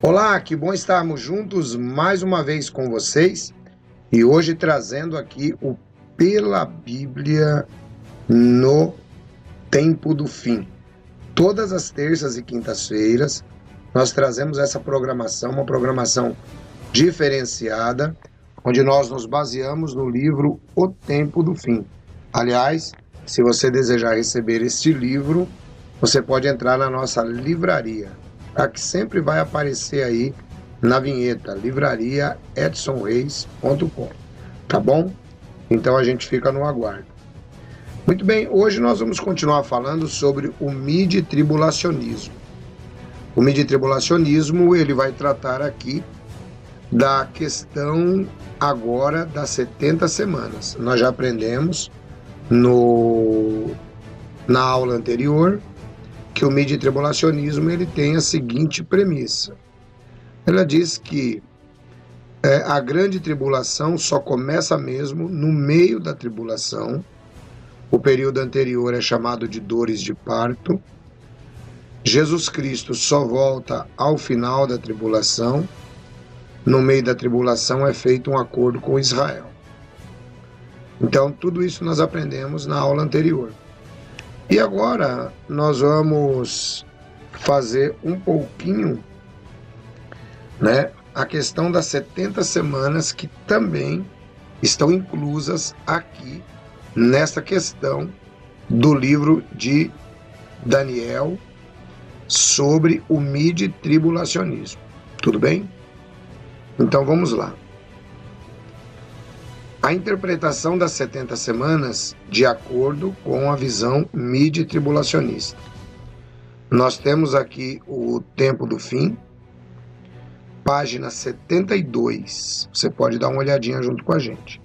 Olá, que bom estarmos juntos mais uma vez com vocês e hoje trazendo aqui o Pela Bíblia no Tempo do Fim. Todas as terças e quintas-feiras nós trazemos essa programação, uma programação diferenciada, onde nós nos baseamos no livro O Tempo do Fim. Aliás, se você desejar receber este livro, você pode entrar na nossa livraria. Que sempre vai aparecer aí na vinheta, livrariaedsonreis.com, tá bom? Então a gente fica no aguardo. Muito bem, hoje nós vamos continuar falando sobre o midi-tribulacionismo. O midi-tribulacionismo, ele vai tratar aqui da questão agora das 70 semanas. Nós já aprendemos na aula anterior que o midi-tribulacionismo ele tem a seguinte premissa. Ela diz que a grande tribulação só começa mesmo no meio da tribulação. O período anterior é chamado de dores de parto. Jesus Cristo só volta ao final da tribulação. No meio da tribulação é feito um acordo com Israel. Então, tudo isso nós aprendemos na aula anterior. E agora nós vamos fazer um pouquinho, a questão das 70 semanas que também estão inclusas aqui nesta questão do livro de Daniel sobre o midi-tribulacionismo. Tudo bem? Então vamos lá. A interpretação das 70 semanas de acordo com a visão midi-tribulacionista. Nós temos aqui o Tempo do Fim, página 72. Você pode dar uma olhadinha junto com a gente.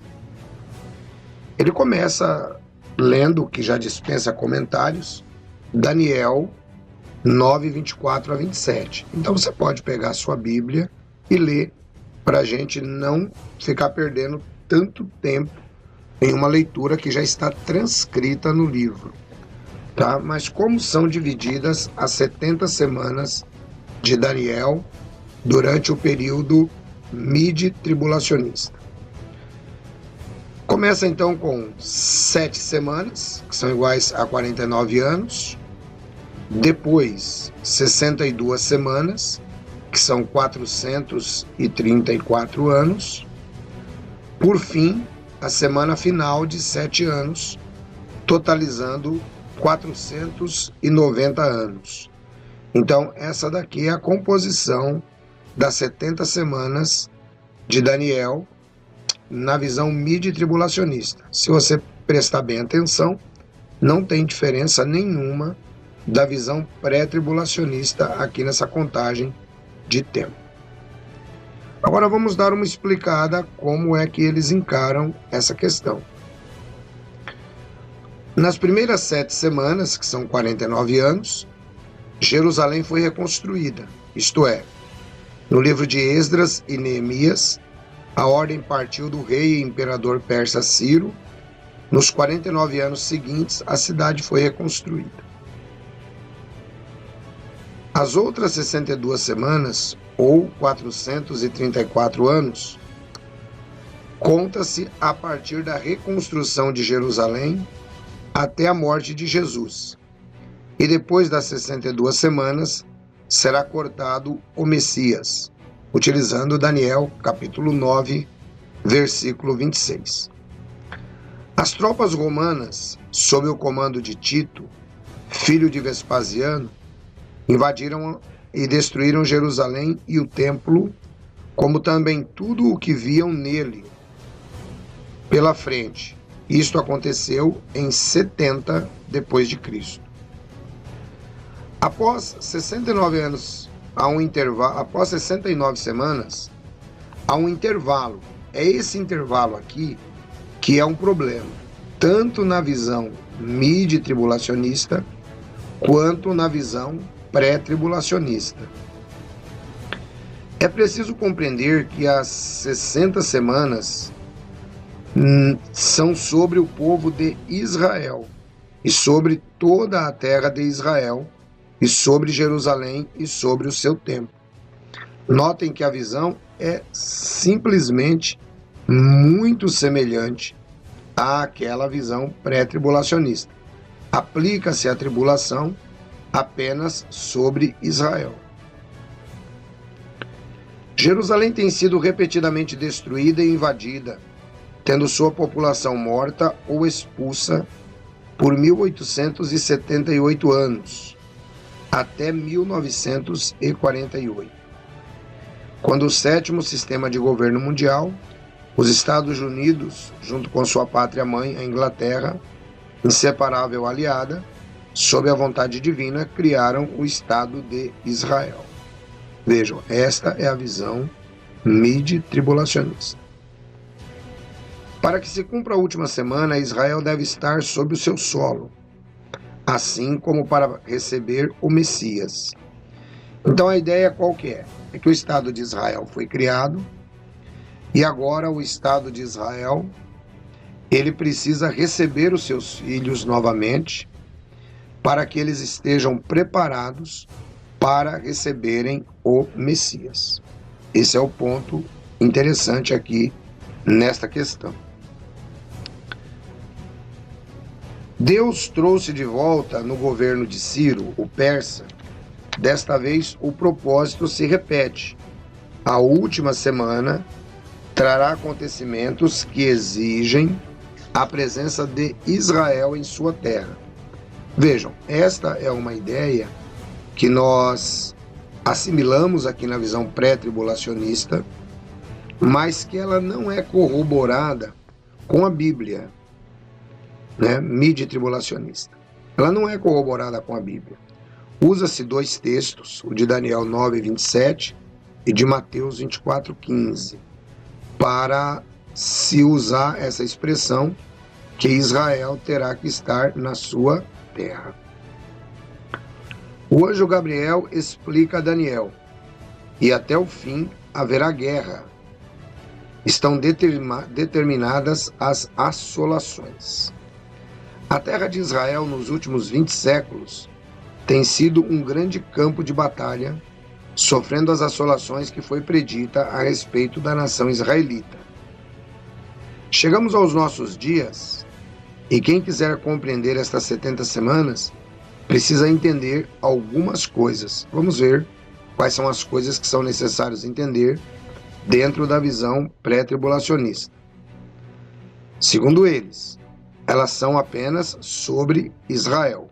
Ele começa lendo, que já dispensa comentários, Daniel 9, 24 a 27. Então você pode pegar a sua Bíblia e ler para a gente não ficar perdendo tanto tempo em uma leitura que já está transcrita no livro, tá? Mas como são divididas as 70 semanas de Daniel durante o período midi-tribulacionista? Começa então com 7 semanas, que são iguais a 49 anos, depois 62 semanas, que são 434 anos, por fim, a semana final de 7 anos, totalizando 490 anos. Então, essa daqui é a composição das 70 semanas de Daniel na visão midi-tribulacionista. Se você prestar bem atenção, não tem diferença nenhuma da visão pré-tribulacionista aqui nessa contagem de tempo. Agora vamos dar uma explicada como é que eles encaram essa questão. Nas primeiras 7 semanas, que são 49 anos, Jerusalém foi reconstruída, isto é, no livro de Esdras e Neemias, a ordem partiu do rei e imperador persa Ciro. Nos 49 anos seguintes, a cidade foi reconstruída. As outras 62 semanas, ou 434 anos, conta-se a partir da reconstrução de Jerusalém até a morte de Jesus. E depois das 62 semanas, será cortado o Messias, utilizando Daniel, capítulo 9, versículo 26. As tropas romanas, sob o comando de Tito, filho de Vespasiano, invadiram e destruíram Jerusalém e o templo, como também tudo o que viam nele pela frente. Isto aconteceu em 70 depois de Cristo. Após 69 anos, após 69 semanas, há um intervalo. É esse intervalo aqui que é um problema, tanto na visão midi-tribulacionista quanto na visão pré-tribulacionista. É preciso compreender que as 60 semanas são sobre o povo de Israel e sobre toda a terra de Israel e sobre Jerusalém e sobre o seu templo. Notem que a visão é simplesmente muito semelhante àquela visão pré-tribulacionista. Aplica-se a tribulação apenas sobre Israel. Jerusalém tem sido repetidamente destruída e invadida, tendo sua população morta ou expulsa por 1878 anos, até 1948. Quando o sétimo sistema de governo mundial, os Estados Unidos, junto com sua pátria-mãe, a Inglaterra, inseparável aliada, sob a vontade divina, criaram o Estado de Israel. Vejam, esta é a visão midi-tribulacionista. Para que se cumpra a última semana, Israel deve estar sob o seu solo, assim como para receber o Messias. Então a ideia qual que é? É que o Estado de Israel foi criado e agora o Estado de Israel ele precisa receber os seus filhos novamente para que eles estejam preparados para receberem o Messias. Esse é o ponto interessante aqui nesta questão. Deus trouxe de volta no governo de Ciro, o persa. Desta vez o propósito se repete. A última semana trará acontecimentos que exigem a presença de Israel em sua terra. Vejam, esta é uma ideia que nós assimilamos aqui na visão pré-tribulacionista, mas que ela não é corroborada com a Bíblia, né, midi-tribulacionista. Ela não é corroborada com a Bíblia. Usa-se dois textos, o de Daniel 9:27 e de Mateus 24:15, para se usar essa expressão que Israel terá que estar na sua terra. O anjo Gabriel explica a Daniel, e até o fim haverá guerra. Estão determinadas as assolações. A terra de Israel nos últimos 20 séculos tem sido um grande campo de batalha, sofrendo as assolações que foi predita a respeito da nação israelita. Chegamos aos nossos dias, e quem quiser compreender estas 70 semanas, precisa entender algumas coisas. Vamos ver quais são as coisas que são necessárias entender dentro da visão pré-tribulacionista. Segundo eles, elas são apenas sobre Israel,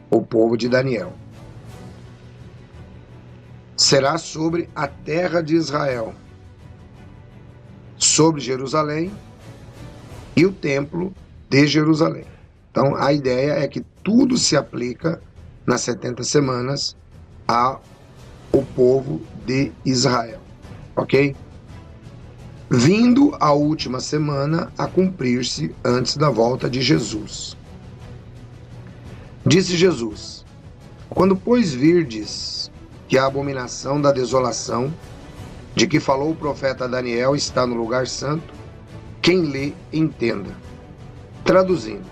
o povo de Daniel. Será sobre a terra de Israel, sobre Jerusalém e o templo de Jerusalém. Então, a ideia é que tudo se aplica nas 70 semanas ao povo de Israel, ok? Vindo a última semana a cumprir-se antes da volta de Jesus. Disse Jesus: quando, pois, virdes que a abominação da desolação, de que falou o profeta Daniel, está no lugar santo, quem lê, entenda. Traduzindo,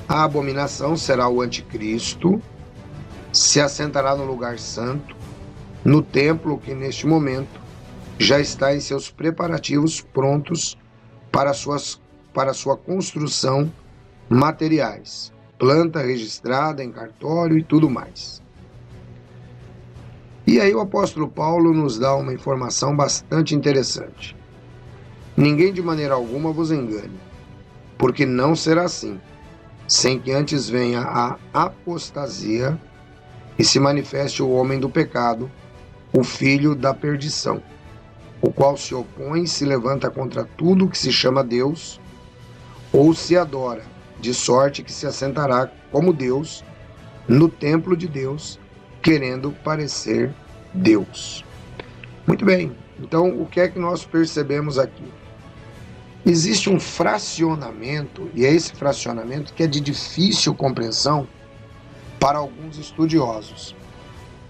a abominação será o anticristo, se assentará no lugar santo, no templo que neste momento já está em seus preparativos prontos para sua construção materiais, planta registrada em cartório e tudo mais. E aí o apóstolo Paulo nos dá uma informação bastante interessante. Ninguém de maneira alguma vos engane, porque não será assim, sem que antes venha a apostasia e se manifeste o homem do pecado, o filho da perdição, o qual se opõe e se levanta contra tudo que se chama Deus, ou se adora, de sorte que se assentará como Deus no templo de Deus, querendo parecer Deus. Muito bem, então o que é que nós percebemos aqui? Existe um fracionamento, e é esse fracionamento que é de difícil compreensão para alguns estudiosos.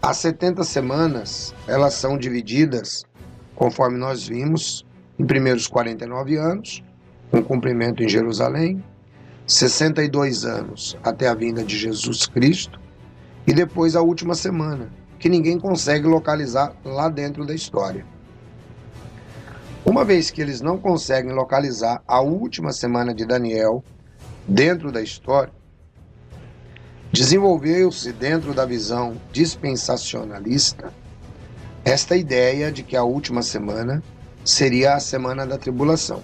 As 70 semanas, elas são divididas, conforme nós vimos, em primeiros 49 anos, com cumprimento em Jerusalém, 62 anos até a vinda de Jesus Cristo, e depois a última semana, que ninguém consegue localizar lá dentro da história. Uma vez que eles não conseguem localizar a última semana de Daniel dentro da história, desenvolveu-se dentro da visão dispensacionalista esta ideia de que a última semana seria a semana da tribulação,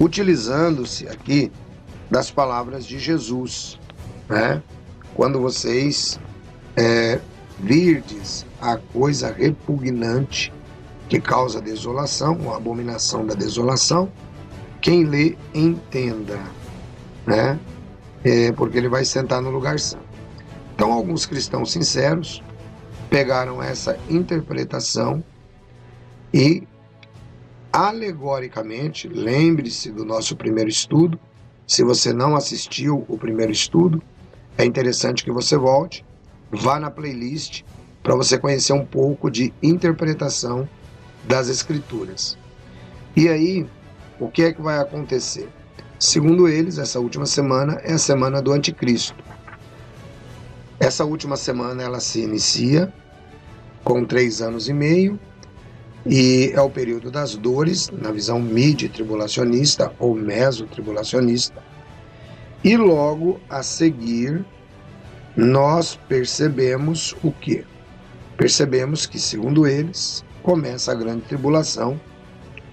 utilizando-se aqui das palavras de Jesus, né? Quando vocês virdes a coisa repugnante que causa desolação, a abominação da desolação, quem lê entenda, né? Porque ele vai sentar no lugar santo. Então, alguns cristãos sinceros pegaram essa interpretação e, alegoricamente, lembre-se do nosso primeiro estudo. Se você não assistiu o primeiro estudo, é interessante que você volte, vá na playlist para você conhecer um pouco de interpretação das Escrituras. E aí, o que é que vai acontecer? Segundo eles, essa última semana é a semana do anticristo. Essa última semana ela se inicia com 3 anos e meio e é o período das dores, na visão midi-tribulacionista ou meso-tribulacionista. E logo a seguir, nós percebemos o quê? Percebemos que, segundo eles, começa a grande tribulação,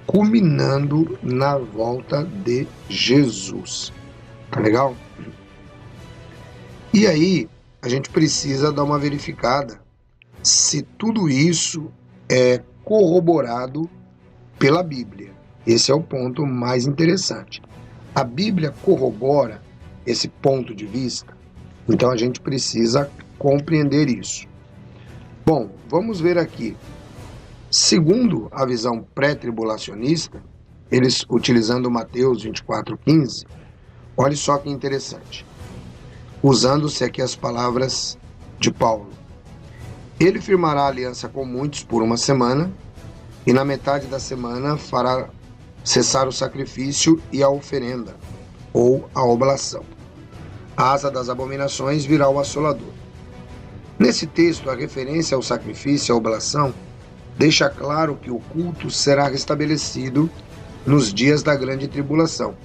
culminando na volta de Jesus. Tá legal? E aí, a gente precisa dar uma verificada se tudo isso é corroborado pela Bíblia. Esse é o ponto mais interessante. A Bíblia corrobora esse ponto de vista, então a gente precisa compreender isso. Bom, vamos ver aqui. Segundo a visão pré-tribulacionista, eles utilizando Mateus 24:15, olha só que interessante. Usando-se aqui as palavras de Paulo. Ele firmará aliança com muitos por 1 semana, e na metade da semana fará cessar o sacrifício e a oferenda, ou a oblação. A asa das abominações virá o assolador. Nesse texto, a referência ao sacrifício e à oblação deixa claro que o culto será restabelecido nos dias da grande tribulação.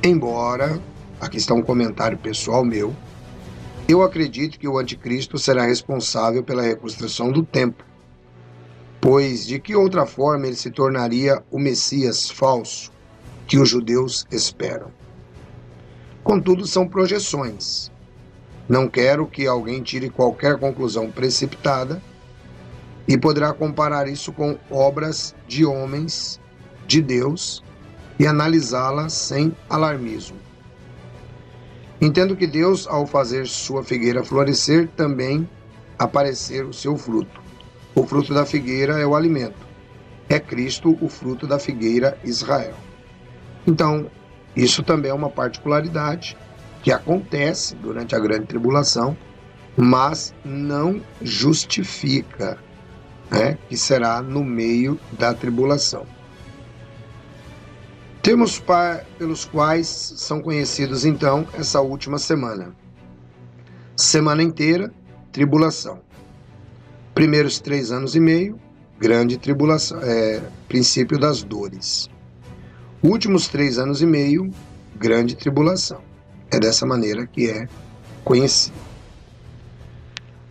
Embora, aqui está um comentário pessoal meu, eu acredito que o anticristo será responsável pela reconstrução do templo, pois de que outra forma ele se tornaria o Messias falso que os judeus esperam? Contudo, são projeções. Não quero que alguém tire qualquer conclusão precipitada e poderá comparar isso com obras de homens, de Deus, e analisá-las sem alarmismo. Entendo que Deus, ao fazer sua figueira florescer, também aparecer o seu fruto. O fruto da figueira é o alimento. É Cristo o fruto da figueira Israel. Então, isso também é uma particularidade que acontece durante a grande tribulação, mas não justifica, que será no meio da tribulação. Termos pelos quais são conhecidos, então, essa última semana. Semana inteira, tribulação. Primeiros 3 anos e meio, grande tribulação, princípio das dores. Últimos 3 anos e meio, grande tribulação. É dessa maneira que é conhecido.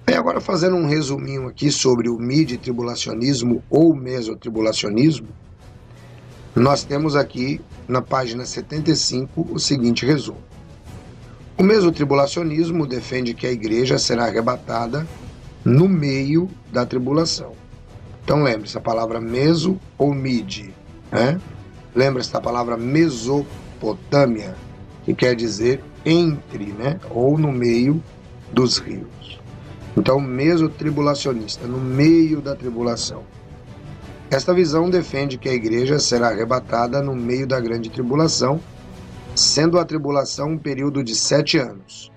E agora, fazendo um resuminho aqui sobre o midi-tribulacionismo ou mesotribulacionismo, nós temos aqui na página 75 o seguinte resumo. O mesotribulacionismo defende que a igreja será arrebatada no meio da tribulação. Então lembre-se, a palavra meso ou midi, Lembra-se da palavra Mesopotâmia, que quer dizer entre, ou no meio dos rios. Então, mesotribulacionista, no meio da tribulação. Esta visão defende que a igreja será arrebatada no meio da grande tribulação, sendo a tribulação um período de 7 anos,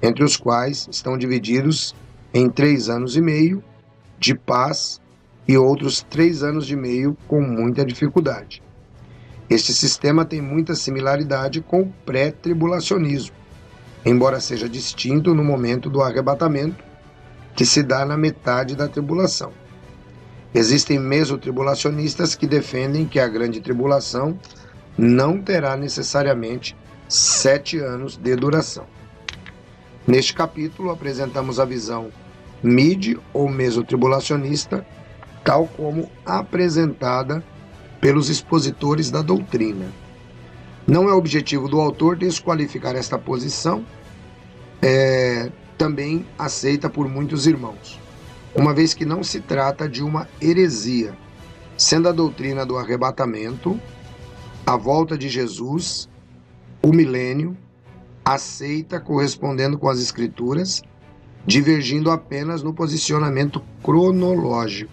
entre os quais estão divididos em 3 anos e meio de paz e outros 3 anos e meio com muita dificuldade. Este sistema tem muita similaridade com o pré-tribulacionismo, embora seja distinto no momento do arrebatamento, que se dá na metade da tribulação. Existem mesotribulacionistas que defendem que a grande tribulação não terá necessariamente 7 anos de duração. Neste capítulo, apresentamos a visão mid ou mesotribulacionista, tal como apresentada pelos expositores da doutrina. Não é objetivo do autor desqualificar esta posição, também aceita por muitos irmãos, uma vez que não se trata de uma heresia, sendo a doutrina do arrebatamento, a volta de Jesus, o milênio, aceita correspondendo com as Escrituras, divergindo apenas no posicionamento cronológico.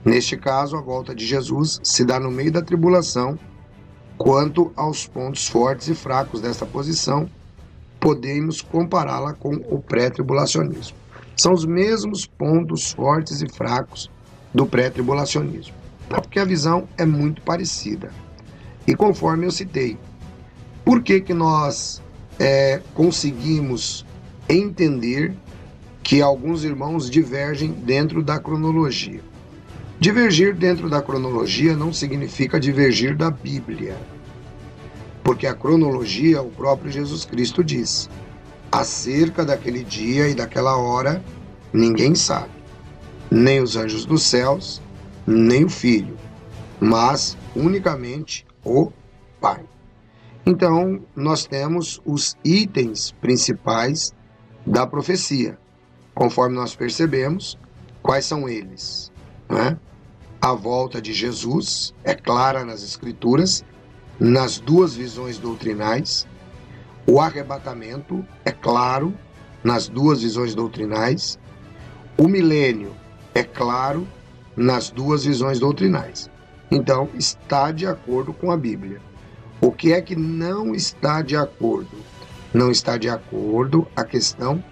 Neste caso, a volta de Jesus se dá no meio da tribulação. Quanto aos pontos fortes e fracos desta posição, podemos compará-la com o pré-tribulacionismo. São os mesmos pontos fortes e fracos do pré-tribulacionismo, porque a visão é muito parecida. E conforme eu citei, por que nós conseguimos entender que alguns irmãos divergem dentro da cronologia? Divergir dentro da cronologia não significa divergir da Bíblia, porque a cronologia, o próprio Jesus Cristo diz: acerca daquele dia e daquela hora, ninguém sabe, nem os anjos dos céus, nem o Filho, mas unicamente o Pai. Então, nós temos os itens principais da profecia, conforme nós percebemos. Quais são eles? A volta de Jesus é clara nas Escrituras, nas duas visões doutrinais. O arrebatamento é claro nas duas visões doutrinais. O milênio é claro nas duas visões doutrinais. Então, está de acordo com a Bíblia. O que é que não está de acordo? Não está de acordo a questão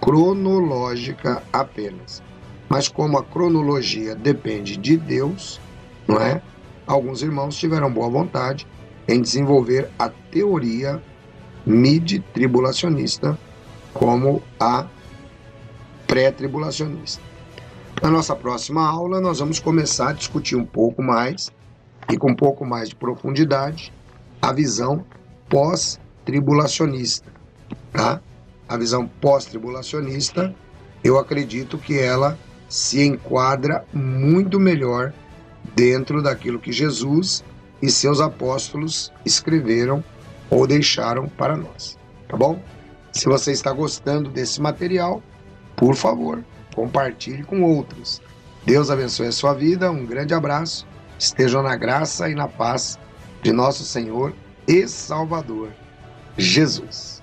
cronológica apenas. Mas como a cronologia depende de Deus, não é? Alguns irmãos tiveram boa vontade em desenvolver a teoria mid-tribulacionista como a pré-tribulacionista. Na nossa próxima aula, nós vamos começar a discutir um pouco mais e com um pouco mais de profundidade a visão pós-tribulacionista, tá? A visão pós-tribulacionista, eu acredito que ela se enquadra muito melhor dentro daquilo que Jesus e seus apóstolos escreveram ou deixaram para nós, tá bom? Se você está gostando desse material, por favor, compartilhe com outros. Deus abençoe a sua vida, um grande abraço, estejam na graça e na paz de nosso Senhor e Salvador, Jesus.